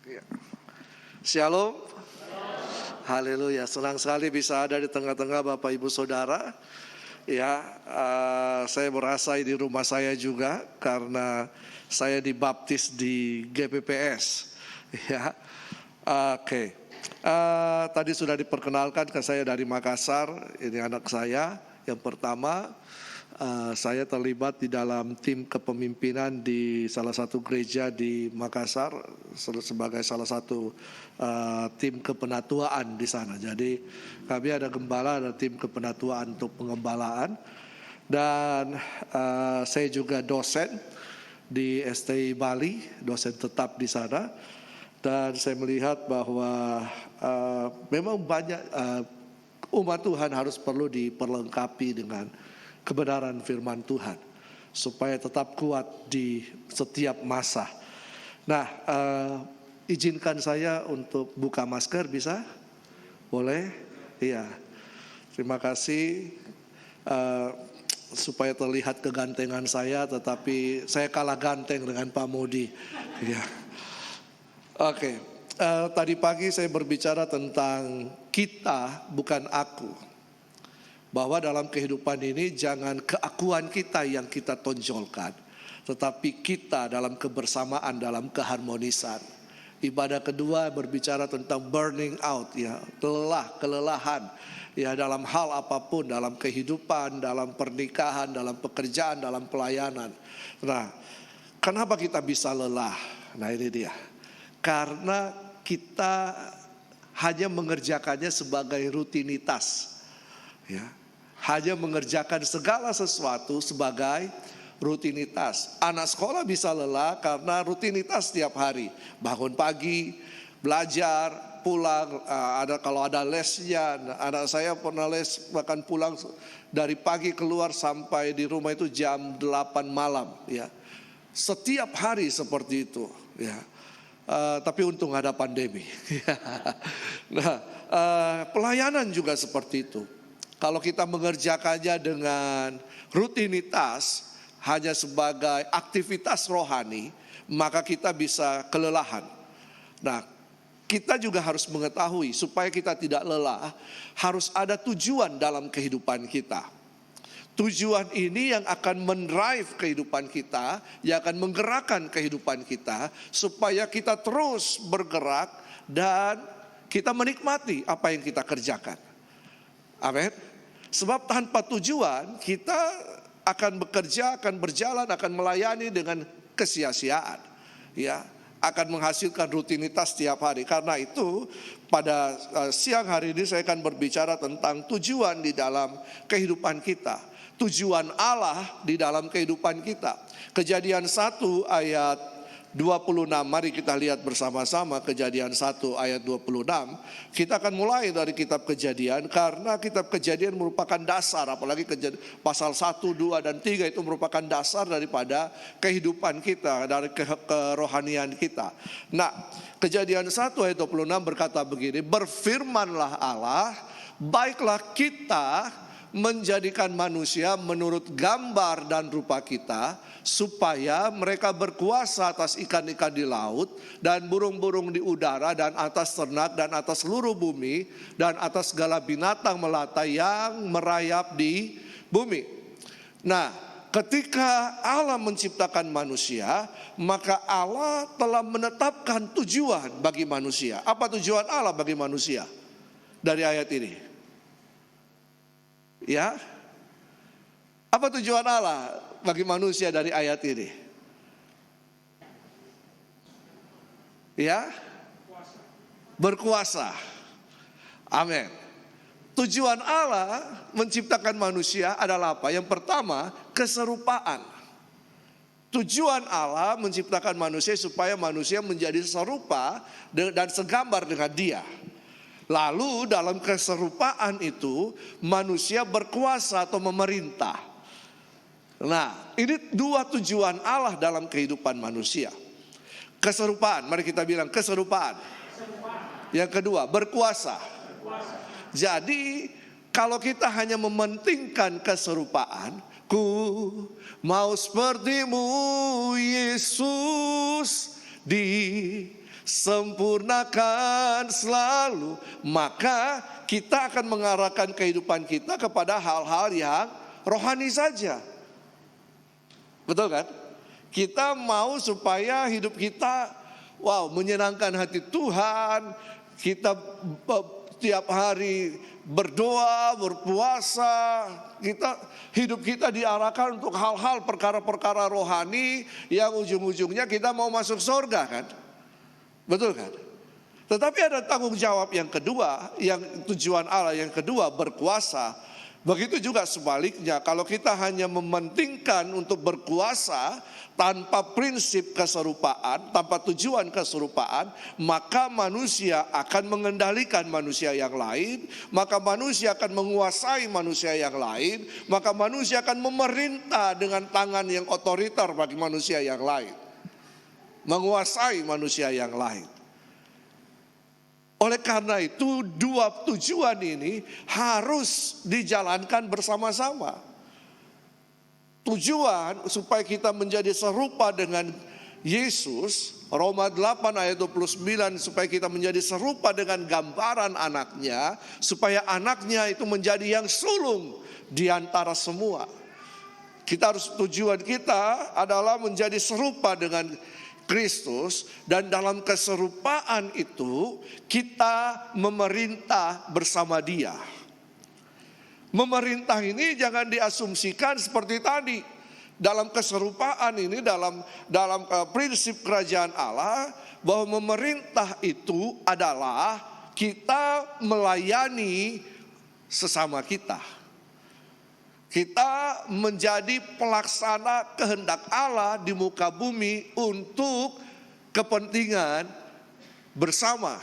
Ya. Shalom. Haleluya, senang sekali bisa ada di tengah-tengah Bapak Ibu Saudara. Ya, saya merasa di rumah saya juga karena saya dibaptis di GPPS. Ya, oke. Tadi sudah diperkenalkan ke saya dari Makassar. Ini anak saya yang pertama. Saya terlibat di dalam tim kepemimpinan di salah satu gereja di Makassar sebagai salah satu tim kepenatuaan di sana. Jadi kami ada gembala, ada tim kepenatuaan untuk pengembalaan. Dan saya juga dosen di STI Bali, dosen tetap di sana. Dan saya melihat bahwa memang banyak umat Tuhan harus perlu diperlengkapi dengan kebenaran firman Tuhan supaya tetap kuat di setiap masa. Nah, izinkan saya untuk buka masker, bisa? Boleh? Iya. Terima kasih. Supaya terlihat kegantengan saya, tetapi saya kalah ganteng dengan Pak Modi. Iya. Oke. Tadi pagi saya berbicara tentang kita, bukan aku. Bahwa dalam kehidupan ini jangan keakuan kita yang kita tonjolkan, tetapi kita dalam kebersamaan, dalam keharmonisan. Ibadah kedua berbicara tentang burning out, ya, kelelahan, ya, dalam hal apapun, dalam kehidupan, dalam pernikahan, dalam pekerjaan, dalam pelayanan. Nah, kenapa kita bisa lelah? Nah, ini dia. Karena kita hanya mengerjakannya sebagai rutinitas. Ya, hanya mengerjakan segala sesuatu sebagai rutinitas. Anak sekolah bisa lelah karena rutinitas setiap hari. Bangun pagi, belajar, pulang. Kalau ada lesnya, anak saya pernah les bahkan pulang dari pagi keluar sampai di rumah itu jam 8 malam. Ya, setiap hari seperti itu. Ya. Tapi untung ada pandemi. Nah, pelayanan juga seperti itu. Kalau kita mengerjakannya dengan rutinitas, hanya sebagai aktivitas rohani, maka kita bisa kelelahan. Nah, kita juga harus mengetahui supaya kita tidak lelah, harus ada tujuan dalam kehidupan kita. Tujuan ini yang akan mendrive kehidupan kita, yang akan menggerakkan kehidupan kita, supaya kita terus bergerak dan kita menikmati apa yang kita kerjakan. Amin. Sebab tanpa tujuan kita akan bekerja, akan berjalan, akan melayani dengan kesia-siaan. Ya, akan menghasilkan rutinitas setiap hari. Karena itu pada siang hari ini saya akan berbicara tentang tujuan di dalam kehidupan kita. Tujuan Allah di dalam kehidupan kita. Kejadian 1 ayat 26, mari kita lihat bersama-sama Kejadian 1 ayat 26. Kita akan mulai dari kitab Kejadian karena kitab Kejadian merupakan dasar, apalagi pasal 1, 2, dan 3 itu merupakan dasar daripada kehidupan kita, dari kerohanian kita. Nah, Kejadian 1 ayat 26 berkata begini, berfirmanlah Allah, baiklah kita menjadikan manusia menurut gambar dan rupa kita, supaya mereka berkuasa atas ikan-ikan di laut dan burung-burung di udara dan atas ternak dan atas seluruh bumi dan atas segala binatang melata yang merayap di bumi. Nah, ketika Allah menciptakan manusia, maka Allah telah menetapkan tujuan bagi manusia. Apa tujuan Allah bagi manusia? Dari ayat ini. Ya, apa tujuan Allah bagi manusia dari ayat ini? Ya, berkuasa. Amin. Tujuan Allah menciptakan manusia adalah apa? Yang pertama, keserupaan. Tujuan Allah menciptakan manusia supaya manusia menjadi serupa dan segambar dengan Dia. Lalu dalam keserupaan itu manusia berkuasa atau memerintah. Nah, ini dua tujuan Allah dalam kehidupan manusia. Keserupaan, mari kita bilang keserupaan. Yang kedua, berkuasa. Jadi kalau kita hanya mementingkan keserupaan, ku mau sepertimu Yesus di sempurnakan selalu, maka kita akan mengarahkan kehidupan kita kepada hal-hal yang rohani saja. Betul kan? Kita mau supaya hidup kita menyenangkan hati Tuhan. Kita tiap hari berdoa, berpuasa. Hidup kita diarahkan untuk hal-hal perkara-perkara rohani yang ujung-ujungnya kita mau masuk surga kan? Betul kan? Tetapi ada tanggung jawab yang kedua, yang tujuan Allah yang kedua, berkuasa. Begitu juga sebaliknya, kalau kita hanya mementingkan untuk berkuasa tanpa prinsip keserupaan, tanpa tujuan keserupaan, maka manusia akan mengendalikan manusia yang lain, maka manusia akan menguasai manusia yang lain, maka manusia akan memerintah dengan tangan yang otoriter bagi manusia yang lain, menguasai manusia yang lain. Oleh karena itu, dua tujuan ini harus dijalankan bersama-sama. Tujuan supaya kita menjadi serupa dengan Yesus, Roma 8 ayat 29, supaya kita menjadi serupa dengan gambaran anaknya, supaya anaknya itu menjadi yang sulung di antara semua. Tujuan kita adalah menjadi serupa dengan Kristus, dan dalam keserupaan itu kita memerintah bersama Dia. Memerintah ini jangan diasumsikan seperti tadi. Dalam keserupaan ini, dalam prinsip kerajaan Allah, bahwa memerintah itu adalah kita melayani sesama kita. Kita menjadi pelaksana kehendak Allah di muka bumi untuk kepentingan bersama,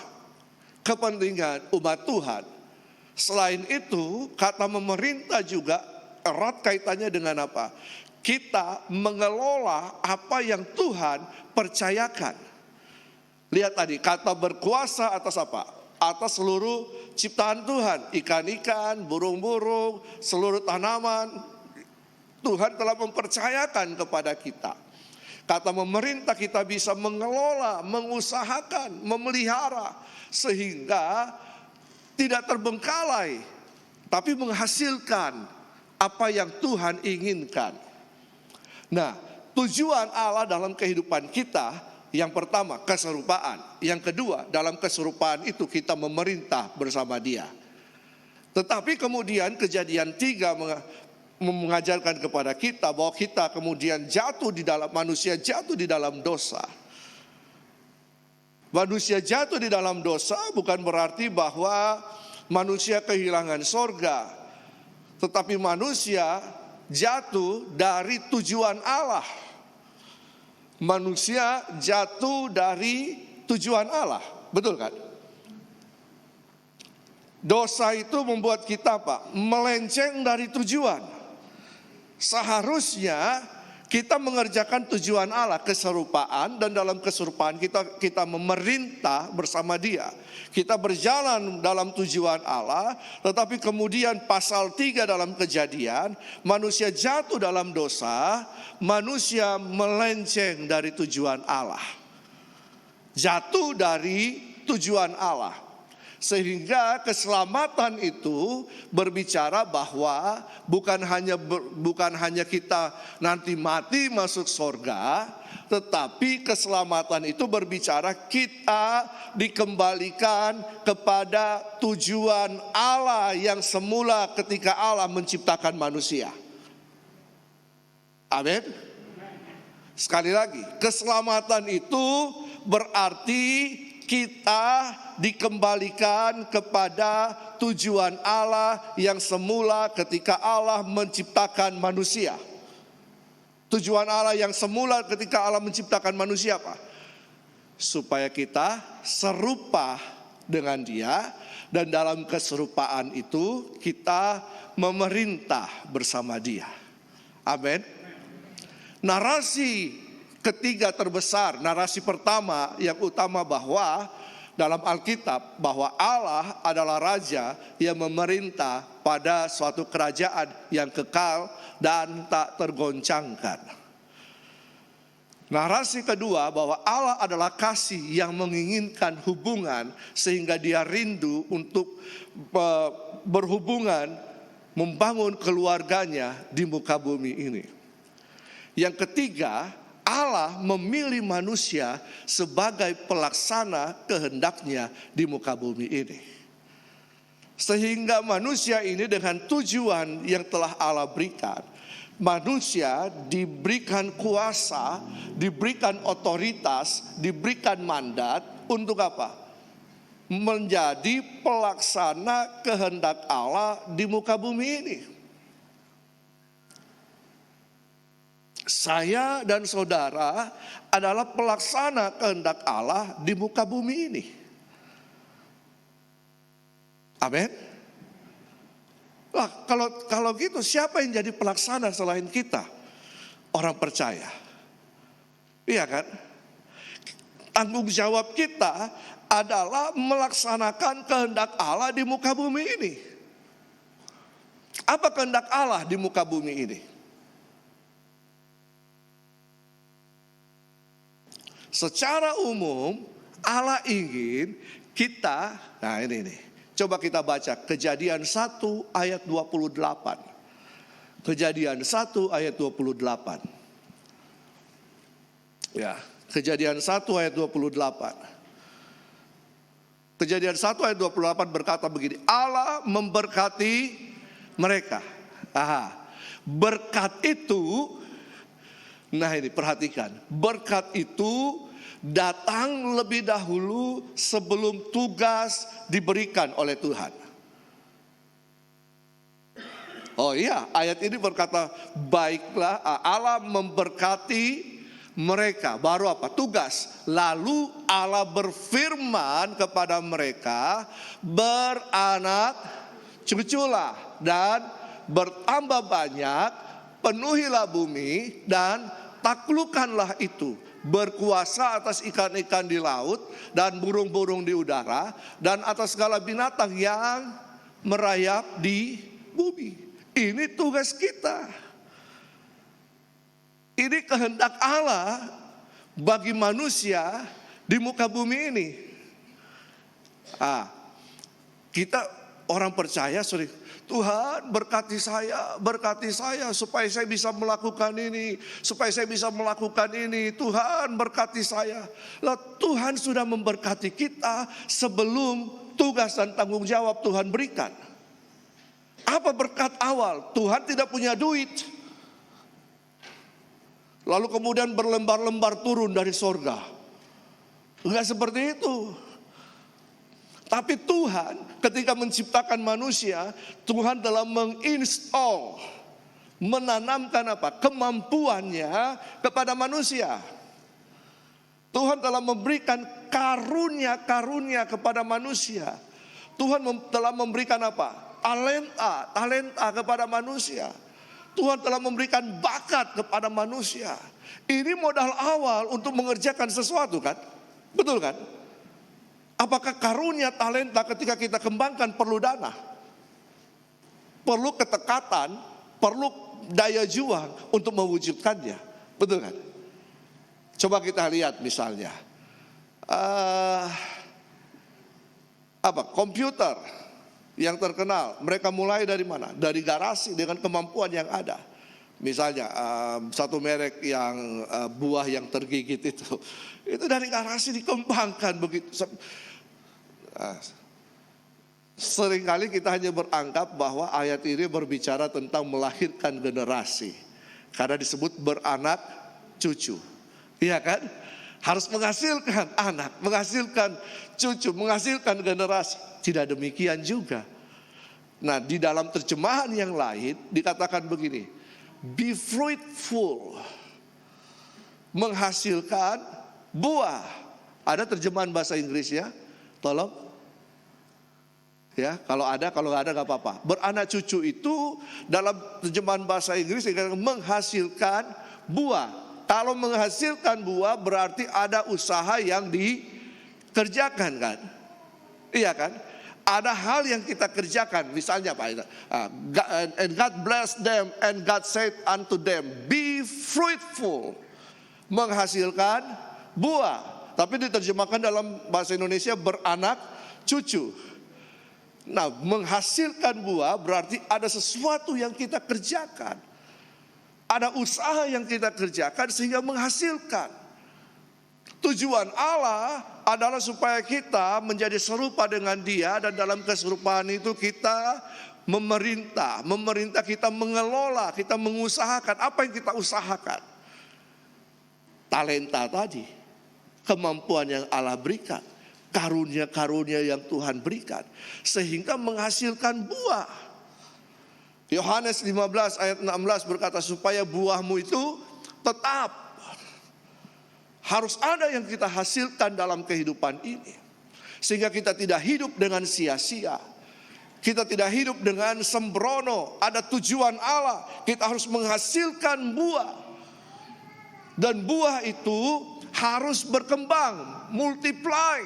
kepentingan umat Tuhan. Selain itu, kata memerintah juga erat kaitannya dengan apa? Kita mengelola apa yang Tuhan percayakan. Lihat tadi, kata berkuasa atas apa? Atas seluruh ciptaan Tuhan, ikan-ikan, burung-burung, seluruh tanaman, Tuhan telah mempercayakan kepada kita. Kata memerintah, kita bisa mengelola, mengusahakan, memelihara, sehingga tidak terbengkalai, tapi menghasilkan apa yang Tuhan inginkan. Nah, tujuan Allah dalam kehidupan kita, yang pertama keserupaan, yang kedua dalam keserupaan itu kita memerintah bersama Dia. Tetapi kemudian Kejadian 3 mengajarkan kepada kita bahwa kita kemudian manusia jatuh di dalam dosa. Manusia jatuh di dalam dosa bukan berarti bahwa manusia kehilangan sorga, tetapi manusia jatuh dari tujuan Allah. Manusia jatuh dari tujuan Allah, betul kan? Dosa itu membuat kita melenceng dari tujuan. Seharusnya kita mengerjakan tujuan Allah, keserupaan, dan dalam keserupaan kita memerintah bersama Dia. Kita berjalan dalam tujuan Allah, tetapi kemudian pasal 3 dalam Kejadian, manusia jatuh dalam dosa, manusia melenceng dari tujuan Allah. Jatuh dari tujuan Allah. Sehingga keselamatan itu berbicara bahwa bukan hanya kita nanti mati masuk surga, tetapi keselamatan itu berbicara kita dikembalikan kepada tujuan Allah yang semula ketika Allah menciptakan manusia. Amin. Sekali lagi, keselamatan itu berarti kita dikembalikan kepada tujuan Allah yang semula ketika Allah menciptakan manusia. Tujuan Allah yang semula ketika Allah menciptakan manusia apa? Supaya kita serupa dengan Dia, dan dalam keserupaan itu kita memerintah bersama Dia. Amin. Narasi ketiga terbesar, narasi pertama yang utama bahwa dalam Alkitab bahwa Allah adalah Raja yang memerintah pada suatu kerajaan yang kekal dan tak tergoncangkan. Narasi kedua bahwa Allah adalah kasih yang menginginkan hubungan sehingga dia rindu untuk berhubungan, membangun keluarganya di muka bumi ini. Yang ketiga, Allah memilih manusia sebagai pelaksana kehendaknya di muka bumi ini. Sehingga manusia ini dengan tujuan yang telah Allah berikan, manusia diberikan kuasa, diberikan otoritas, diberikan mandat untuk apa? Menjadi pelaksana kehendak Allah di muka bumi ini. Saya dan saudara adalah pelaksana kehendak Allah di muka bumi ini. Amin. Lah, kalau gitu siapa yang jadi pelaksana selain kita? Orang percaya. Iya kan? Tanggung jawab kita adalah melaksanakan kehendak Allah di muka bumi ini. Apa kehendak Allah di muka bumi ini? Secara umum Allah ingin kita, nah ini nih. Coba kita baca Kejadian 1 ayat 28. Kejadian 1 ayat 28. Ya, Kejadian 1 ayat 28. Kejadian 1 ayat 28 berkata begini, Allah memberkati mereka. Berkat itu, nah ini perhatikan, berkat itu datang lebih dahulu sebelum tugas diberikan oleh Tuhan. Oh iya, ayat ini berkata, baiklah Allah memberkati mereka. Baru apa? Tugas. Lalu Allah berfirman kepada mereka, beranak cuculah dan bertambah banyak, penuhilah bumi dan taklukkanlah itu. Berkuasa atas ikan-ikan di laut dan burung-burung di udara dan atas segala binatang yang merayap di bumi. Ini tugas kita. Ini kehendak Allah bagi manusia di muka bumi ini. Kita orang percaya sering, Tuhan berkati saya supaya saya bisa melakukan ini, supaya saya bisa melakukan ini. Tuhan berkati saya. Lah, Tuhan sudah memberkati kita sebelum tugas dan tanggung jawab Tuhan berikan. Apa berkat awal? Tuhan tidak punya duit, lalu kemudian berlembar-lembar turun dari sorga. Enggak seperti itu. Tapi Tuhan ketika menciptakan manusia, Tuhan telah menginstall, menanamkan apa? Kemampuannya kepada manusia. Tuhan telah memberikan karunia-karunia kepada manusia. Tuhan telah memberikan apa? Talenta kepada manusia. Tuhan telah memberikan bakat kepada manusia. Ini modal awal untuk mengerjakan sesuatu kan? Betul kan? Apakah karunia talenta ketika kita kembangkan perlu dana? Perlu ketekatan, perlu daya juang untuk mewujudkannya. Betul kan? Coba kita lihat misalnya. Komputer yang terkenal, mereka mulai dari mana? Dari garasi dengan kemampuan yang ada. Misalnya satu merek yang buah yang tergigit itu dari garasi dikembangkan begitu. Seringkali kita hanya beranggap bahwa ayat ini berbicara tentang melahirkan generasi, karena disebut beranak cucu. Iya kan? Harus menghasilkan anak, menghasilkan cucu, menghasilkan generasi. Tidak demikian juga. Nah, di dalam terjemahan yang lain dikatakan begini, be fruitful, menghasilkan buah. Ada terjemahan bahasa Inggrisnya? Tolong. Ya, kalau ada, kalau nggak ada nggak apa-apa. Beranak cucu itu dalam terjemahan bahasa Inggris dikatakan menghasilkan buah. Kalau menghasilkan buah berarti ada usaha yang dikerjakan kan? Iya kan? Ada hal yang kita kerjakan. Misalnya apa? And God blessed them and God said unto them, be fruitful. menghasilkan buah. Tapi diterjemahkan dalam bahasa Indonesia beranak cucu. Nah, menghasilkan buah berarti ada sesuatu yang kita kerjakan. Ada usaha yang kita kerjakan sehingga menghasilkan. Tujuan Allah adalah supaya kita menjadi serupa dengan Dia, dan dalam keserupaan itu kita memerintah kita mengelola, kita mengusahakan apa yang kita usahakan. Talenta tadi, kemampuan yang Allah berikan, karunia-karunia yang Tuhan berikan, sehingga menghasilkan buah. Yohanes 15 ayat 16 berkata, supaya buahmu itu tetap. Harus ada yang kita hasilkan dalam kehidupan ini, sehingga kita tidak hidup dengan sia-sia. Kita tidak hidup dengan sembrono. Ada tujuan Allah, kita harus menghasilkan buah. Dan buah itu harus berkembang, multiply,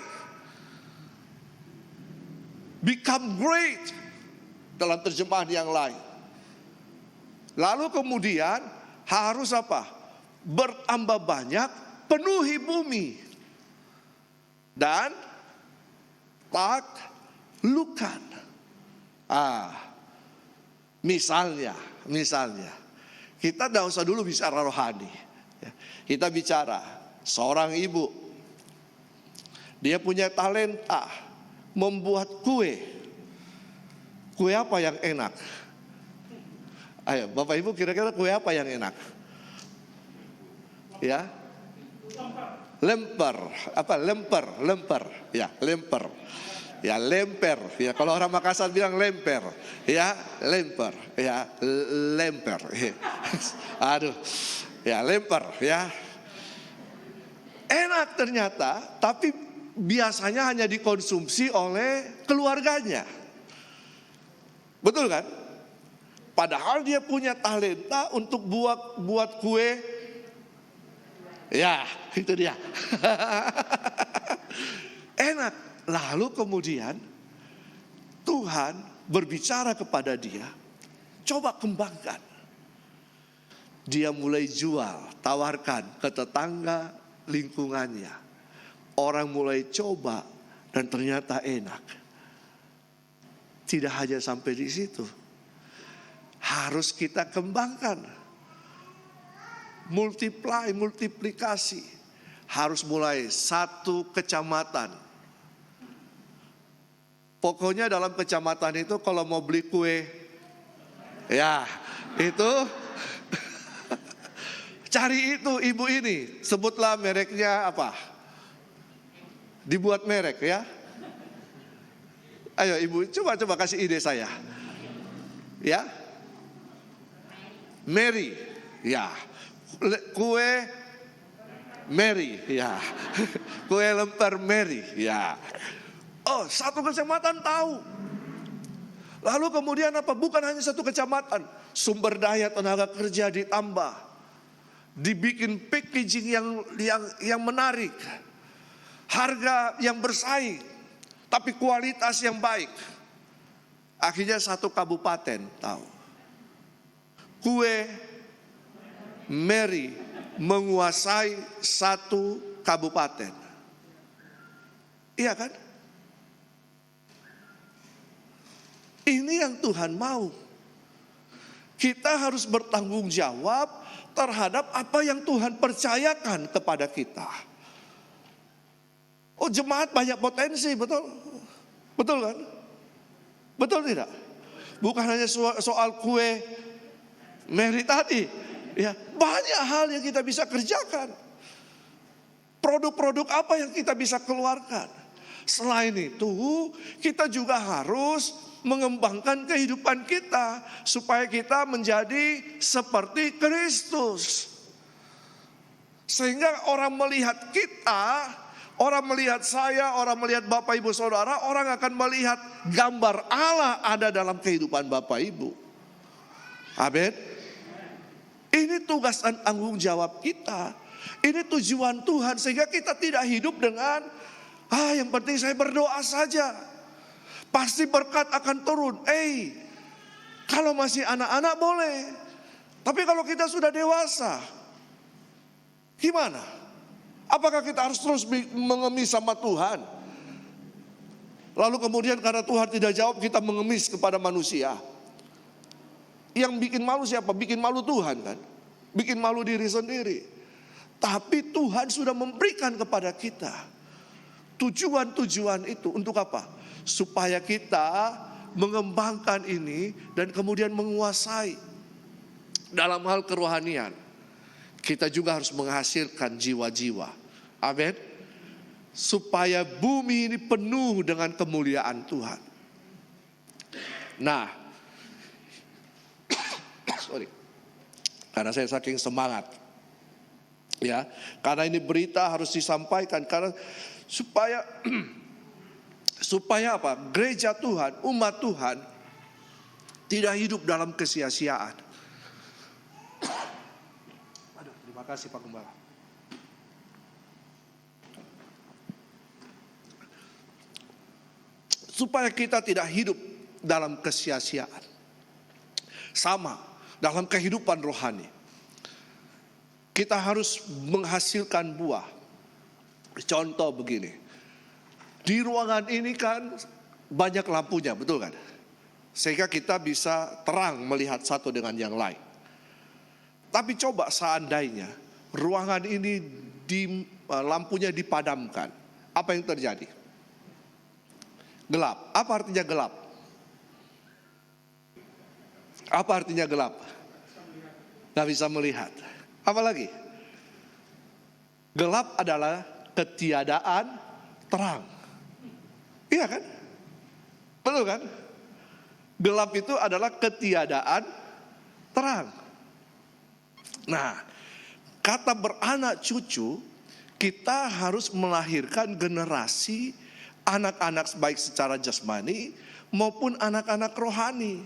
become great dalam terjemahan yang lain. Lalu kemudian harus apa? Bertambah banyak, penuhi bumi dan taklukan. Misalnya kita tidak usah dulu bicara rohani. Kita bicara seorang ibu, dia punya talenta membuat kue. Kue apa yang enak? Ayo, Bapak Ibu, kira-kira kue apa yang enak? Ya, lemper. Apa? Lemper. Ya, lemper. Ya, lemper. Ya, kalau orang Makassar bilang lemper. Ya, lemper. Ya, lemper. Aduh. Ya, lemper. Ya. Enak ternyata, tapi biasanya hanya dikonsumsi oleh keluarganya. Betul kan? Padahal dia punya talenta untuk buat kue. Ya, itu dia. Enak. Lalu kemudian Tuhan berbicara kepada dia, coba kembangkan. Dia mulai jual, tawarkan ke tetangga lingkungannya. Orang mulai coba dan ternyata enak. Tidak hanya sampai di situ, harus kita kembangkan. Multiplikasi. Harus mulai satu kecamatan. Pokoknya dalam kecamatan itu kalau mau beli kue, ya itu cari itu ibu ini, sebutlah mereknya apa? Dibuat merek ya. Ayo ibu, coba kasih ide saya. Ya, Mary, ya. Kue Mary, ya. Kue lemper Mary, ya. Oh, satu kecamatan tahu. Lalu kemudian apa? Bukan hanya satu kecamatan, sumber daya tenaga kerja ditambah, dibikin packaging yang menarik, harga yang bersaing, tapi kualitas yang baik. Akhirnya satu kabupaten tahu. Kue Mary menguasai satu kabupaten. Iya kan? Ini yang Tuhan mau. Kita harus bertanggung jawab terhadap apa yang Tuhan percayakan kepada kita. Oh, jemaat banyak potensi, betul? Betul kan? Betul tidak? Bukan hanya soal kue Mary tadi. Ya, banyak hal yang kita bisa kerjakan. Produk-produk apa yang kita bisa keluarkan. Selain itu, kita juga harus mengembangkan kehidupan kita supaya kita menjadi seperti Kristus. Sehingga orang melihat kita, orang melihat saya, orang melihat Bapak Ibu Saudara, orang akan melihat gambar Allah ada dalam kehidupan Bapak Ibu. Amin. Ini tugas dan tanggung jawab kita. Ini tujuan Tuhan, sehingga kita tidak hidup dengan yang penting saya berdoa saja, pasti berkat akan turun. Kalau masih anak-anak boleh. Tapi kalau kita sudah dewasa, Gimana? Apakah kita harus terus mengemis sama Tuhan? Lalu kemudian karena Tuhan tidak jawab, kita mengemis kepada manusia. Yang bikin malu siapa? Bikin malu Tuhan kan? Bikin malu diri sendiri. Tapi Tuhan sudah memberikan kepada kita tujuan-tujuan itu untuk apa? Supaya kita mengembangkan ini dan kemudian menguasai dalam hal kerohanian. Kita juga harus menghasilkan jiwa-jiwa. Amin. Supaya bumi ini penuh dengan kemuliaan Tuhan. Nah, sorry, karena saya saking semangat, ya, karena ini berita harus disampaikan, karena supaya apa? Gereja Tuhan, umat Tuhan tidak hidup dalam kesia-siaan. Aduh, terima kasih Pak Gembala. Supaya kita tidak hidup dalam kesia-siaan. Sama dalam kehidupan rohani. Kita harus menghasilkan buah. Contoh begini. Di ruangan ini kan banyak lampunya, betul kan? Sehingga kita bisa terang melihat satu dengan yang lain. Tapi coba seandainya ruangan ini lampunya dipadamkan. Apa yang terjadi? Gelap. Apa artinya gelap? Apa artinya gelap? Gak bisa melihat. Apa lagi? Gelap adalah ketiadaan terang. Iya kan? Betul kan? Gelap itu adalah ketiadaan terang. Nah, kata beranak cucu, kita harus melahirkan generasi anak-anak baik secara jasmani maupun anak-anak rohani.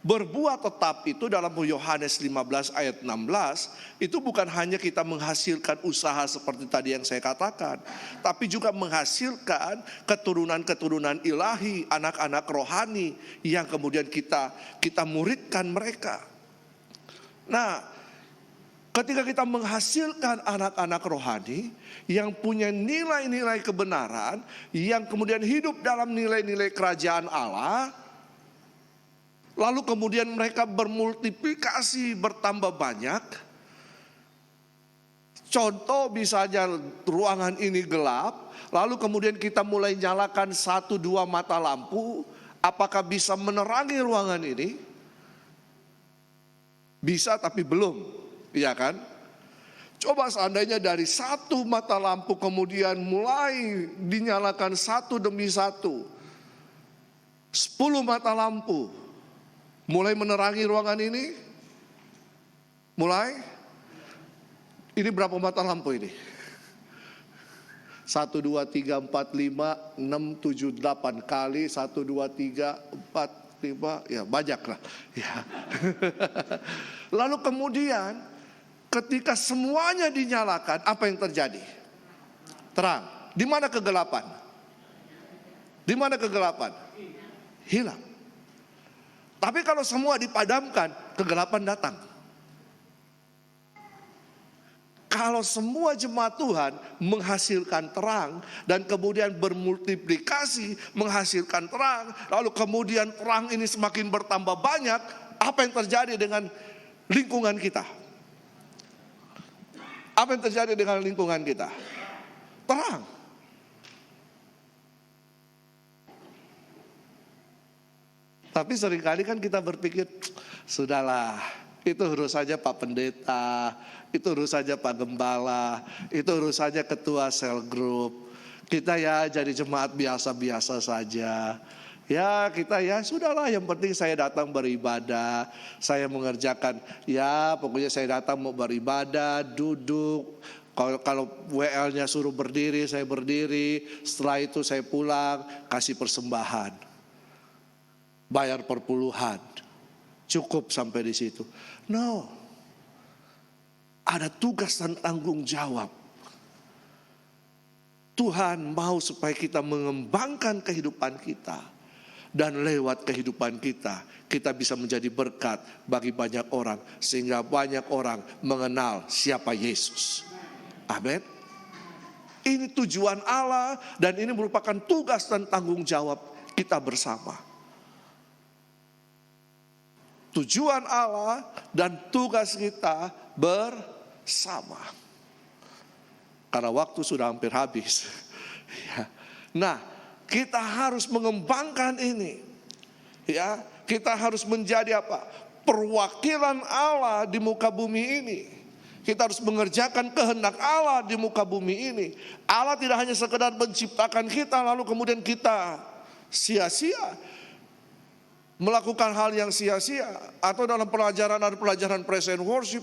Berbuah tetap itu dalam Yohanes 15 ayat 16 itu bukan hanya kita menghasilkan usaha seperti tadi yang saya katakan, tapi juga menghasilkan keturunan-keturunan ilahi, anak-anak rohani yang kemudian kita muridkan mereka. Nah, ketika kita menghasilkan anak-anak rohani yang punya nilai-nilai kebenaran, yang kemudian hidup dalam nilai-nilai kerajaan Allah, lalu kemudian mereka bermultiplikasi, bertambah banyak. Contoh misalnya ruangan ini gelap, lalu kemudian kita mulai nyalakan 1-2 mata lampu, apakah bisa menerangi ruangan ini? Bisa tapi belum, iya kan? Coba seandainya dari 1 mata lampu kemudian mulai dinyalakan 1 demi 1, 10 mata lampu mulai menerangi ruangan ini. Mulai. Ini berapa mata lampu ini? 1, 2, 3, 4, 5, 6, 7, 8 kali 1, 2, 3, 4, 5. Ya banyak lah ya. Lalu kemudian ketika semuanya dinyalakan, apa yang terjadi? Terang. Di mana kegelapan? Di mana kegelapan? Hilang. Tapi kalau semua dipadamkan, kegelapan datang. Kalau semua jemaat Tuhan menghasilkan terang dan kemudian bermultiplikasi menghasilkan terang, lalu kemudian terang ini semakin bertambah banyak, apa yang terjadi dengan lingkungan kita? Apa yang terjadi dengan lingkungan kita? Terang. Tapi seringkali kan kita berpikir, sudahlah, itu urus saja Pak Pendeta, itu urus saja Pak Gembala, itu urus saja Ketua Sel Group. Kita ya jadi jemaat biasa-biasa saja. Ya kita ya sudahlah, yang penting saya datang beribadah, saya mengerjakan, ya pokoknya saya datang mau beribadah, duduk. Kalau WL-nya suruh berdiri, saya berdiri. Setelah itu saya pulang, kasih persembahan. Bayar perpuluhan, cukup sampai di situ. No, ada tugas dan tanggung jawab. Tuhan mau supaya kita mengembangkan kehidupan kita Dan lewat kehidupan kita, kita bisa menjadi berkat bagi banyak orang. Sehingga banyak orang mengenal siapa Yesus. Amin. Ini tujuan Allah dan ini merupakan tugas dan tanggung jawab kita bersama. Tujuan Allah dan tugas kita bersama. Karena waktu sudah hampir habis. Nah, kita harus mengembangkan ini. Ya, kita harus menjadi apa? Perwakilan Allah di muka bumi ini. Kita harus mengerjakan kehendak Allah di muka bumi ini. Allah tidak hanya sekedar menciptakan kita lalu kemudian kita sia-sia melakukan hal yang sia-sia. Atau dalam pelajaran praise and worship,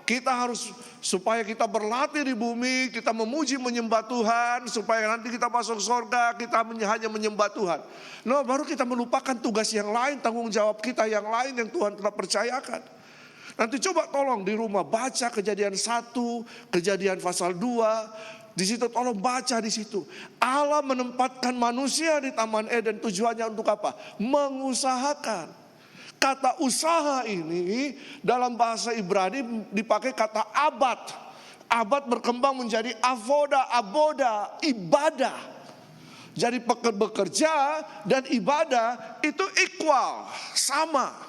kita harus supaya kita berlatih di bumi, kita memuji menyembah Tuhan, supaya nanti kita masuk surga, kita hanya menyembah Tuhan. Nah, baru kita melupakan tugas yang lain, tanggung jawab kita yang lain yang Tuhan telah percayakan. Nanti coba tolong di rumah baca Kejadian 1, Kejadian pasal 2. Di situ tolong baca di situ. Allah menempatkan manusia di Taman Eden, tujuannya untuk apa? Mengusahakan. Kata usaha ini dalam bahasa Ibrani dipakai kata abad. Abad berkembang menjadi avoda, aboda, ibadah. Jadi bekerja dan ibadah itu equal, sama.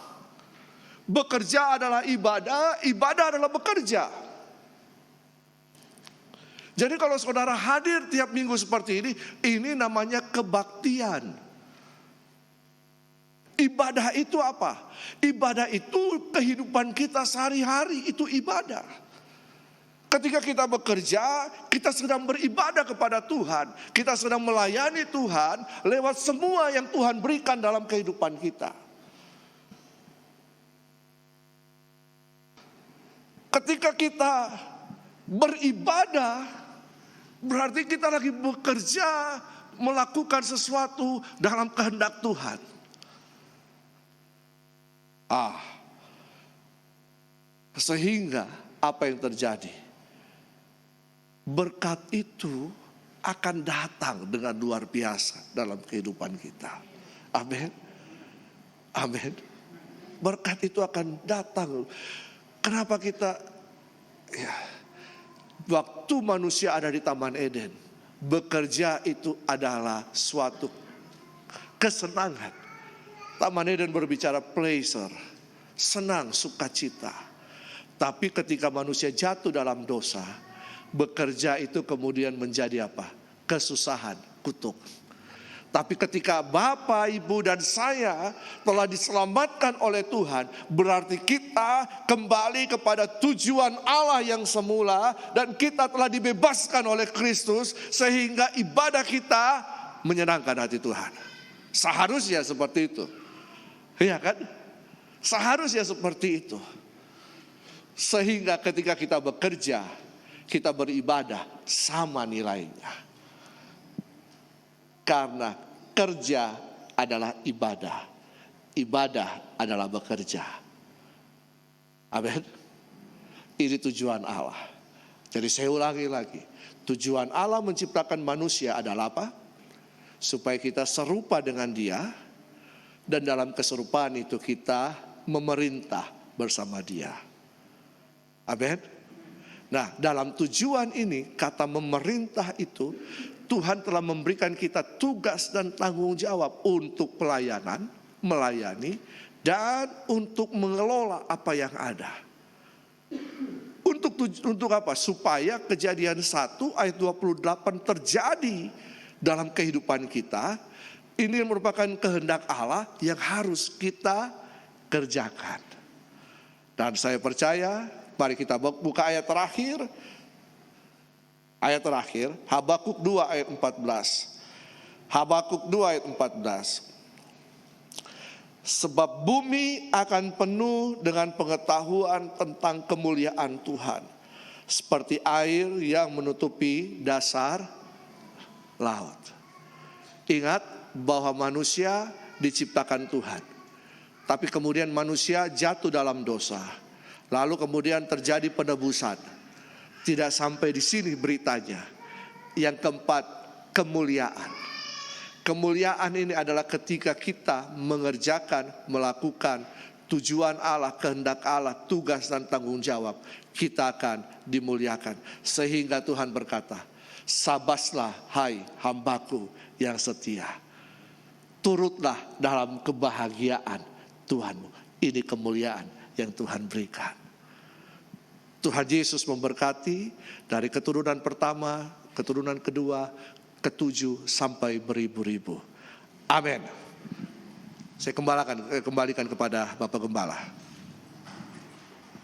Bekerja adalah ibadah, ibadah adalah bekerja. Jadi kalau saudara hadir tiap minggu seperti ini namanya kebaktian. Ibadah itu apa? Ibadah itu kehidupan kita sehari-hari, itu ibadah. Ketika kita bekerja, kita sedang beribadah kepada Tuhan. Kita sedang melayani Tuhan lewat semua yang Tuhan berikan dalam kehidupan kita. Ketika kita beribadah, berarti kita lagi bekerja melakukan sesuatu dalam kehendak Tuhan. Sehingga apa yang terjadi? Berkat itu akan datang dengan luar biasa dalam kehidupan kita. Amin. Amin. Berkat itu akan datang. Kenapa kita waktu manusia ada di Taman Eden, bekerja itu adalah suatu kesenangan. Taman Eden berbicara pleasure, senang, sukacita. Tapi ketika manusia jatuh dalam dosa, bekerja itu kemudian menjadi apa? Kesusahan, kutuk. Tapi ketika Bapak, Ibu, dan saya telah diselamatkan oleh Tuhan, berarti kita kembali kepada tujuan Allah yang semula, dan kita telah dibebaskan oleh Kristus, sehingga ibadah kita menyenangkan hati Tuhan. Seharusnya seperti itu. Iya kan? Seharusnya seperti itu. Sehingga ketika kita bekerja, kita beribadah sama nilainya. Karena kerja adalah ibadah. Ibadah adalah bekerja. Amin. Ini tujuan Allah. Jadi saya ulangi lagi. Tujuan Allah menciptakan manusia adalah apa? Supaya kita serupa dengan Dia. Dan dalam keserupaan itu kita memerintah bersama Dia. Amin. Nah, dalam tujuan ini, kata memerintah itu, Tuhan telah memberikan kita tugas dan tanggung jawab untuk pelayanan, melayani, dan untuk mengelola apa yang ada. Untuk apa? Supaya Kejadian 1 ayat 28 terjadi dalam kehidupan kita. Ini merupakan kehendak Allah yang harus kita kerjakan. Dan saya percaya, mari kita buka ayat terakhir. Ayat terakhir, Habakuk 2 ayat 14. Habakuk 2 ayat 14. Sebab bumi akan penuh dengan pengetahuan tentang kemuliaan Tuhan, seperti air yang menutupi dasar laut. Ingat bahwa manusia diciptakan Tuhan, tapi kemudian manusia jatuh dalam dosa. Lalu kemudian terjadi penebusan. Tidak sampai di sini beritanya. Yang keempat, kemuliaan. Kemuliaan ini adalah ketika kita mengerjakan, melakukan tujuan Allah, kehendak Allah, tugas dan tanggung jawab. Kita akan dimuliakan. Sehingga Tuhan berkata, sabaslah hai hambaku yang setia. Turutlah dalam kebahagiaan Tuhanmu. Ini kemuliaan yang Tuhan berikan. Tuhan Yesus memberkati dari keturunan pertama, keturunan kedua, ketujuh sampai beribu-ribu. Amin. Saya kembalikan kepada Bapak Gembala.